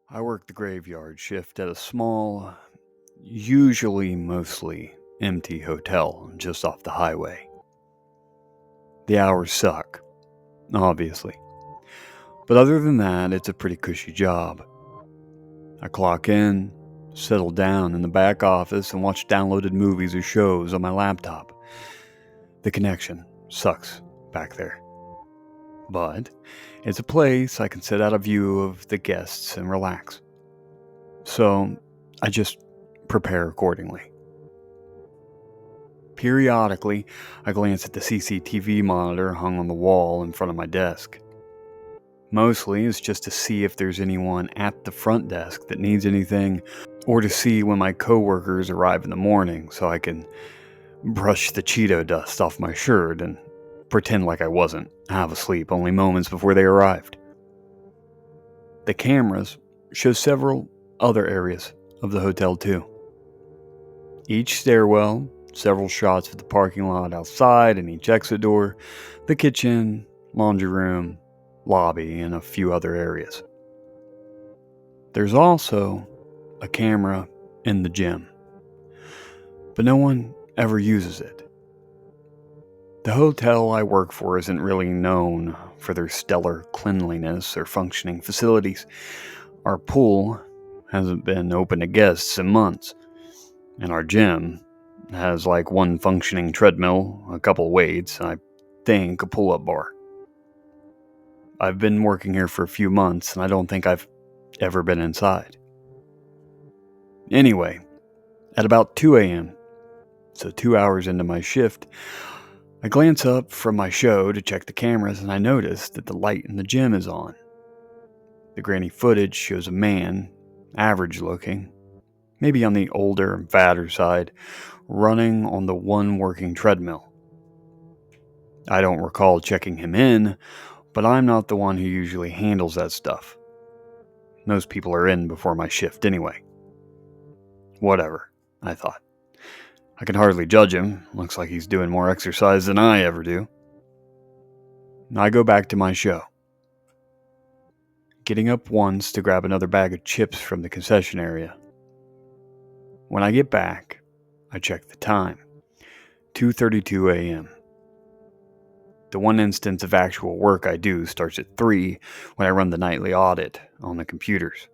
I work the graveyard shift at a small, usually mostly empty hotel just off the highway. The hours suck, obviously. But other than that, it's a pretty cushy job. I clock in, settle down in the back office, and watch downloaded movies or shows on my laptop. The connection sucks back there. But it's a place I can sit out of view of the guests and relax. So I just prepare accordingly. Periodically, I glance at the CCTV monitor hung on the wall in front of my desk. Mostly, it's just to see if there's anyone at the front desk that needs anything, or to see when my coworkers arrive in the morning so I can brush the Cheeto dust off my shirt and pretend like I wasn't half asleep only moments before they arrived. The cameras show several other areas of the hotel too. Each stairwell, several shots of the parking lot outside and each exit door, the kitchen, laundry room, lobby, and a few other areas. There's also a camera in the gym, but no one ever uses it. The hotel I work for isn't really known for their stellar cleanliness or functioning facilities. Our pool hasn't been open to guests in months, and our gym has like one functioning treadmill, a couple weights, and I think a pull-up bar. I've been working here for a few months, and I don't think I've ever been inside. Anyway, at about 2 a.m., so 2 hours into my shift, I glance up from my show to check the cameras, and I notice that the light in the gym is on. The grainy footage shows a man, average looking, maybe on the older and fatter side, running on the one working treadmill. I don't recall checking him in, but I'm not the one who usually handles that stuff. Most people are in before my shift anyway. Whatever, I thought. I can hardly judge him. Looks like he's doing more exercise than I ever do. I go back to my show. Getting up once to grab another bag of chips from the concession area. When I get back, I check the time. 2:32 a.m. The one instance of actual work I do starts at 3 when I run the nightly audit on the computers.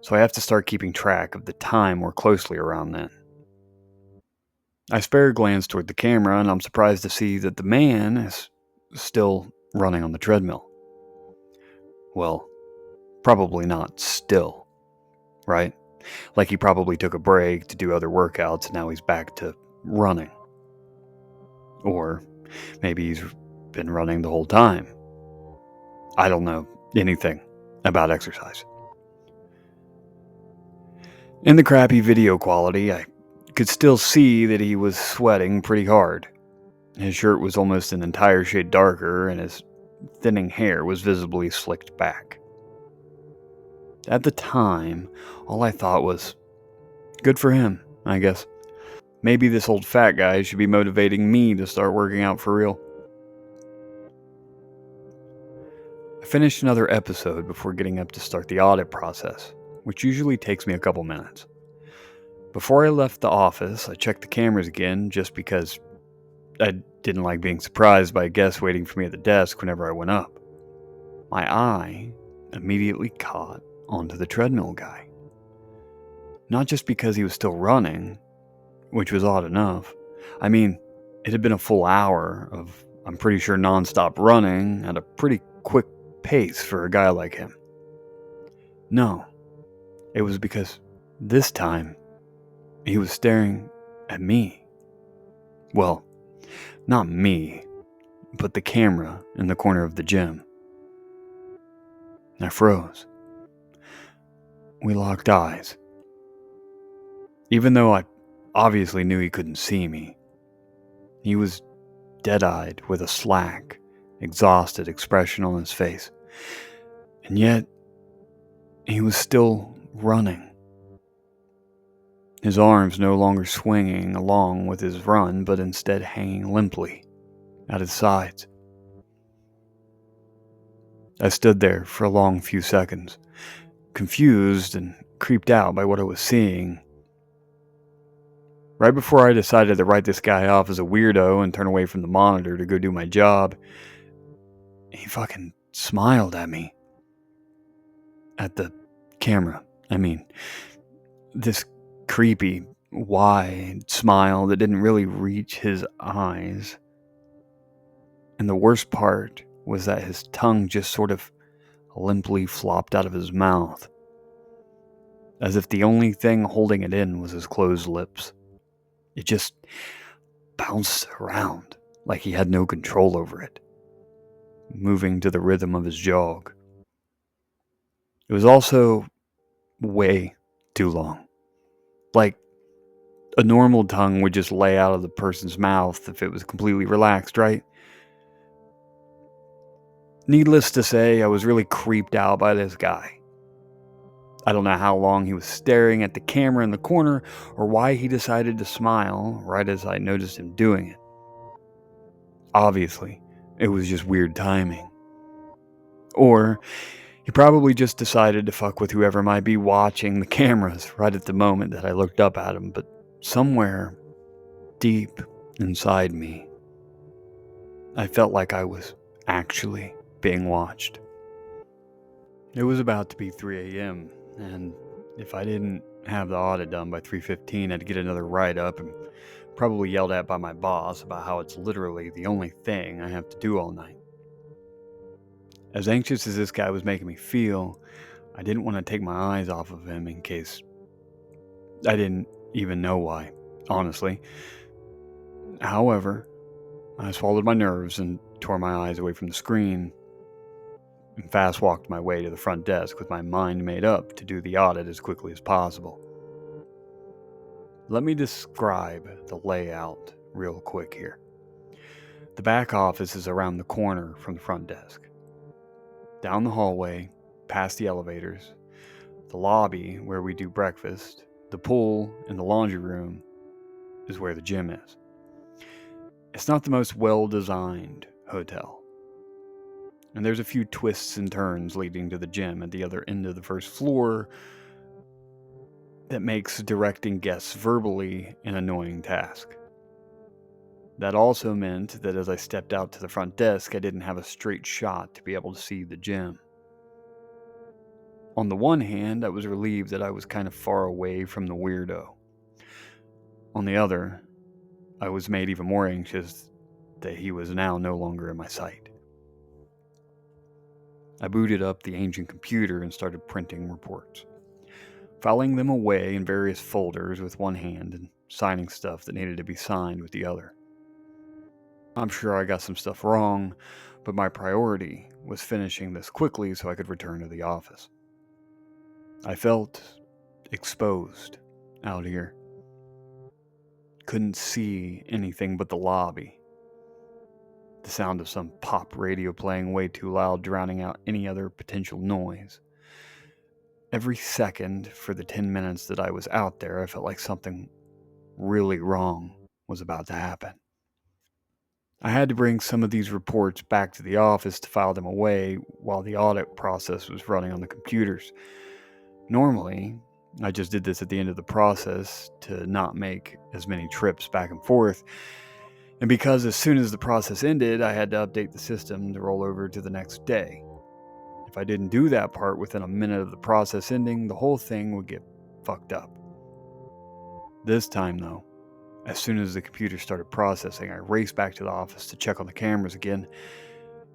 So I have to start keeping track of the time more closely around then. I spare a glance toward the camera, and I'm surprised to see that the man is still running on the treadmill. Well, probably not still, right? Like he probably took a break to do other workouts and now he's back to running. Or maybe he's been running the whole time. I don't know anything about exercise. In the crappy video quality, I could still see that he was sweating pretty hard. His shirt was almost an entire shade darker, and his thinning hair was visibly slicked back. At the time, all I thought was, good for him, I guess. Maybe this old fat guy should be motivating me to start working out for real. I finished another episode before getting up to start the audit process, which usually takes me a couple minutes. Before I left the office, I checked the cameras again just because I didn't like being surprised by a guest waiting for me at the desk whenever I went up. My eye immediately caught onto the treadmill guy. Not just because he was still running, which was odd enough. I mean, it had been a full hour of, I'm pretty sure, non-stop running at a pretty quick pace for a guy like him. No, it was because this time he was staring at me. Well, not me, but the camera in the corner of the gym. I froze. We locked eyes. Even though I obviously knew he couldn't see me, he was dead-eyed with a slack, exhausted expression on his face. And yet, he was still running. His arms no longer swinging along with his run, but instead hanging limply at his sides. I stood there for a long few seconds, confused and creeped out by what I was seeing. Right before I decided to write this guy off as a weirdo and turn away from the monitor to go do my job, he fucking smiled at me. At the camera, I mean. This creepy, wide smile that didn't really reach his eyes. And the worst part was that his tongue just sort of limply flopped out of his mouth, as if the only thing holding it in was his closed lips. It just bounced around like he had no control over it, moving to the rhythm of his jog. It was also way too long. Like, a normal tongue would just lay out of the person's mouth if it was completely relaxed, right? Needless to say, I was really creeped out by this guy. I don't know how long he was staring at the camera in the corner or why he decided to smile right as I noticed him doing it. Obviously, it was just weird timing. Or he probably just decided to fuck with whoever might be watching the cameras right at the moment that I looked up at him, but somewhere deep inside me, I felt like I was actually being watched. It was about to be 3 a.m., and if I didn't have the audit done by 3:15, I'd get another write-up and probably yelled at by my boss about how it's literally the only thing I have to do all night. As anxious as this guy was making me feel, I didn't want to take my eyes off of him in case I didn't even know why, honestly. However, I swallowed my nerves and tore my eyes away from the screen and fast walked my way to the front desk with my mind made up to do the audit as quickly as possible. Let me describe the layout real quick here. The back office is around the corner from the front desk. Down the hallway, past the elevators, the lobby where we do breakfast, the pool, and the laundry room is where the gym is. It's not the most well-designed hotel, and there's a few twists and turns leading to the gym at the other end of the first floor that makes directing guests verbally an annoying task. That also meant that as I stepped out to the front desk, I didn't have a straight shot to be able to see the gym. On the one hand, I was relieved that I was kind of far away from the weirdo. On the other, I was made even more anxious that he was now no longer in my sight. I booted up the ancient computer and started printing reports, filing them away in various folders with one hand and signing stuff that needed to be signed with the other. I'm sure I got some stuff wrong, but my priority was finishing this quickly so I could return to the office. I felt exposed out here. Couldn't see anything but the lobby. The sound of some pop radio playing way too loud, drowning out any other potential noise. Every second for the 10 minutes that I was out there, I felt like something really wrong was about to happen. I had to bring some of these reports back to the office to file them away while the audit process was running on the computers. Normally, I just did this at the end of the process to not make as many trips back and forth, and because as soon as the process ended, I had to update the system to roll over to the next day. If I didn't do that part within a minute of the process ending, the whole thing would get fucked up. This time, though, as soon as the computer started processing, I raced back to the office to check on the cameras again,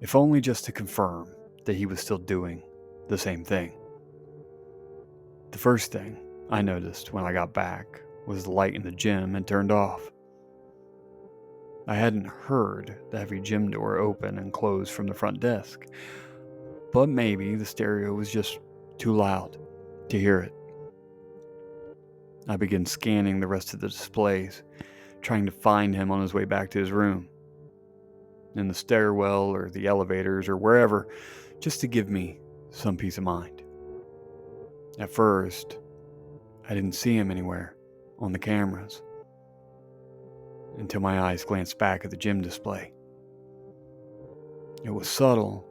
if only just to confirm that he was still doing the same thing. The first thing I noticed when I got back was the light in the gym had turned off. I hadn't heard the heavy gym door open and close from the front desk, but maybe the stereo was just too loud to hear it. I began scanning the rest of the displays, trying to find him on his way back to his room, in the stairwell or the elevators or wherever, just to give me some peace of mind. At first, I didn't see him anywhere on the cameras until my eyes glanced back at the gym display. It was subtle,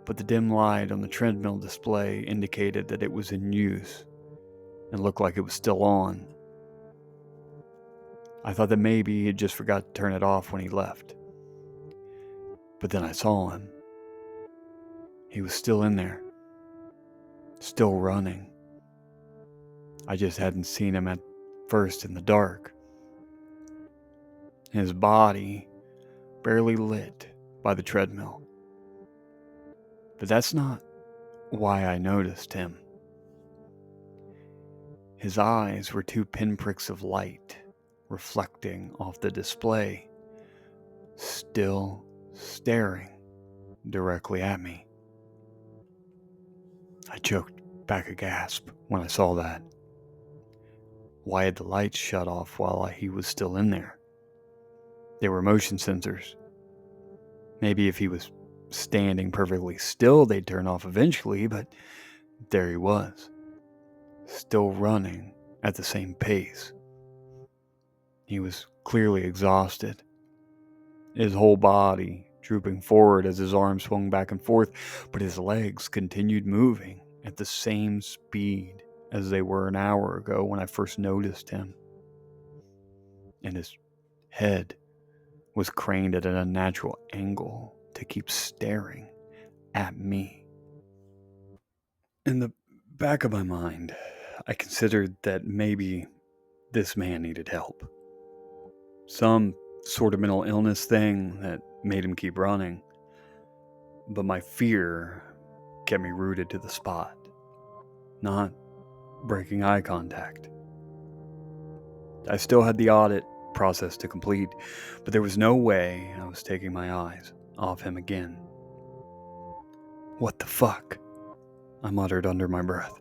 but the dim light on the treadmill display indicated that it was in use and looked like it was still on. I thought that maybe he had just forgot to turn it off when he left. But then I saw him. He was still in there, still running. I just hadn't seen him at first in the dark. His body barely lit by the treadmill. But that's not why I noticed him. His eyes were two pinpricks of light reflecting off the display, still staring directly at me. I choked back a gasp when I saw that. Why had the lights shut off while he was still in there? They were motion sensors. Maybe if he was standing perfectly still, they'd turn off eventually, but there he was, still running at the same pace. He was clearly exhausted, his whole body drooping forward as his arms swung back and forth, but his legs continued moving at the same speed as they were an hour ago when I first noticed him. And his head was craned at an unnatural angle to keep staring at me. In the back of my mind, I considered that maybe this man needed help. Some sort of mental illness thing that made him keep running. But my fear kept me rooted to the spot, not breaking eye contact. I still had the audit process to complete, but there was no way I was taking my eyes off him again. "What the fuck?" I muttered under my breath.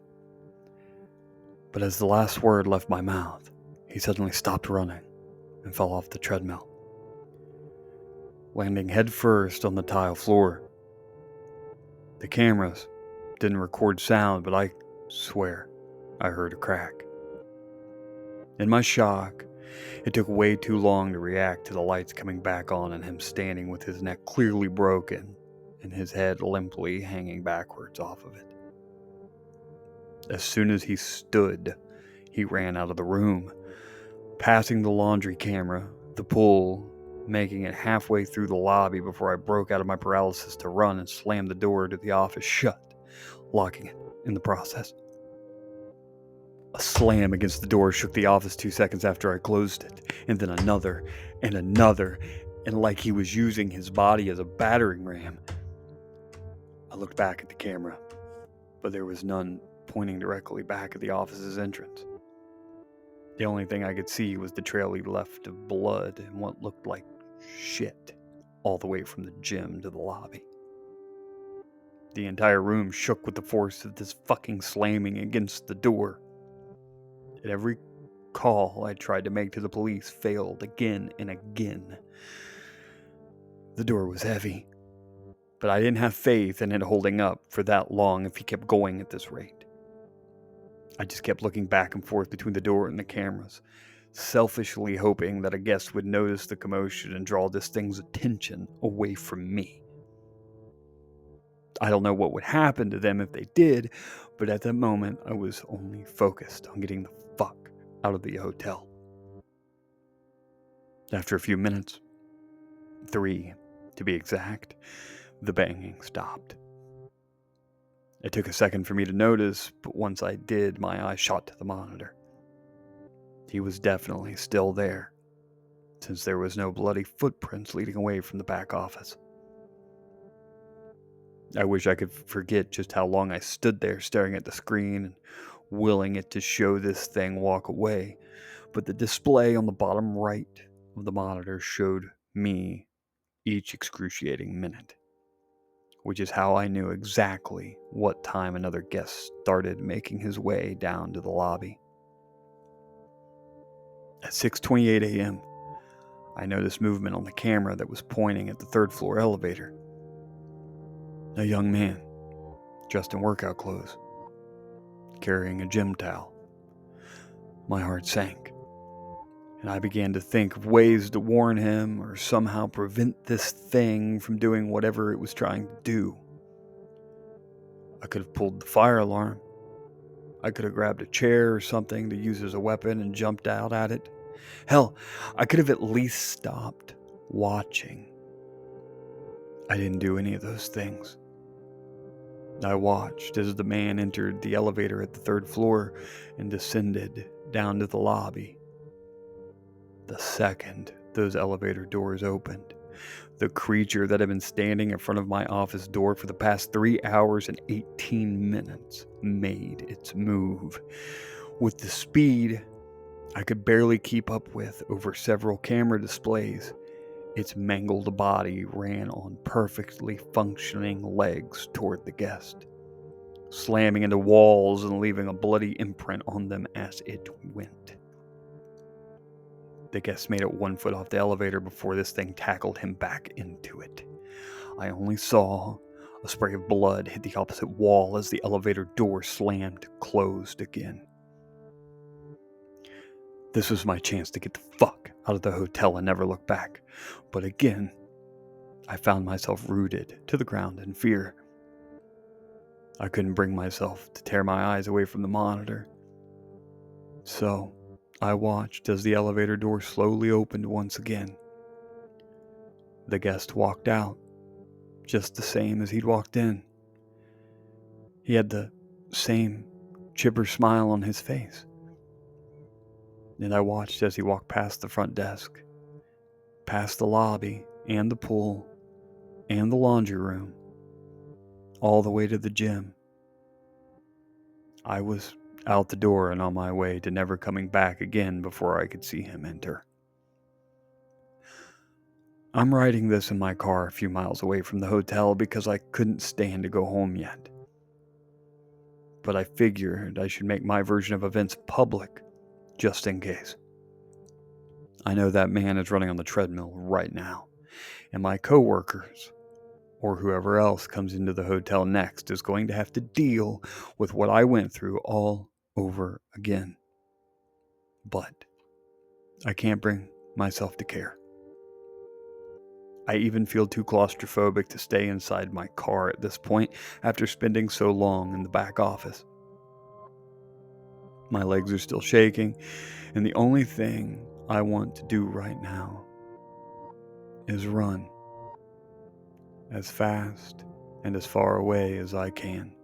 But as the last word left my mouth, he suddenly stopped running and fell off the treadmill, landing headfirst on the tile floor. The cameras didn't record sound, but I swear I heard a crack. In my shock, it took way too long to react to the lights coming back on and him standing with his neck clearly broken and his head limply hanging backwards off of it. As soon as he stood, he ran out of the room, passing the laundry camera, the pool, making it halfway through the lobby before I broke out of my paralysis to run and slam the door to the office shut, locking it in the process. A slam against the door shook the office 2 seconds after I closed it, and then another, and like he was using his body as a battering ram. I looked back at the camera, but there was none pointing directly back at the office's entrance. The only thing I could see was the trail he left of blood and what looked like shit all the way from the gym to the lobby. The entire room shook with the force of this fucking slamming against the door. And every call I tried to make to the police failed again and again. The door was heavy, but I didn't have faith in it holding up for that long if he kept going at this rate. I just kept looking back and forth between the door and the cameras, selfishly hoping that a guest would notice the commotion and draw this thing's attention away from me. I don't know what would happen to them if they did, but at that moment I was only focused on getting the fuck out of the hotel. After a few minutes, 3 to be exact, the banging stopped. It took a second for me to notice, but once I did, my eyes shot to the monitor. He was definitely still there, since there was no bloody footprints leading away from the back office. I wish I could forget just how long I stood there staring at the screen and willing it to show this thing walk away, but the display on the bottom right of the monitor showed me each excruciating minute, which is how I knew exactly what time another guest started making his way down to the lobby. At 6:28 a.m., I noticed movement on the camera that was pointing at the third-floor elevator. A young man, dressed in workout clothes, carrying a gym towel. My heart sank, and I began to think of ways to warn him or somehow prevent this thing from doing whatever it was trying to do. I could have pulled the fire alarm. I could have grabbed a chair or something to use as a weapon and jumped out at it. Hell, I could have at least stopped watching. I didn't do any of those things. I watched as the man entered the elevator at the 3rd floor and descended down to the lobby. The second those elevator doors opened, the creature that had been standing in front of my office door for the past 3 hours and 18 minutes made its move. With the speed I could barely keep up with over several camera displays, its mangled body ran on perfectly functioning legs toward the guest, slamming into walls and leaving a bloody imprint on them as it went. The guest made it 1 foot off the elevator before this thing tackled him back into it. I only saw a spray of blood hit the opposite wall as the elevator door slammed closed again. This was my chance to get the fuck out of the hotel and never look back. But again, I found myself rooted to the ground in fear. I couldn't bring myself to tear my eyes away from the monitor. So, I watched as the elevator door slowly opened once again. The guest walked out, just the same as he'd walked in. He had the same chipper smile on his face. And I watched as he walked past the front desk, past the lobby and the pool and the laundry room, all the way to the gym. I was out the door and on my way to never coming back again before I could see him enter. I'm writing this in my car a few miles away from the hotel because I couldn't stand to go home yet. But I figured I should make my version of events public, just in case. I know that man is running on the treadmill right now, and my coworkers, or whoever else comes into the hotel next, is going to have to deal with what I went through all over again. But I can't bring myself to care. I even feel too claustrophobic to stay inside my car at this point after spending so long in the back office. My legs are still shaking, and the only thing I want to do right now is run as fast and as far away as I can.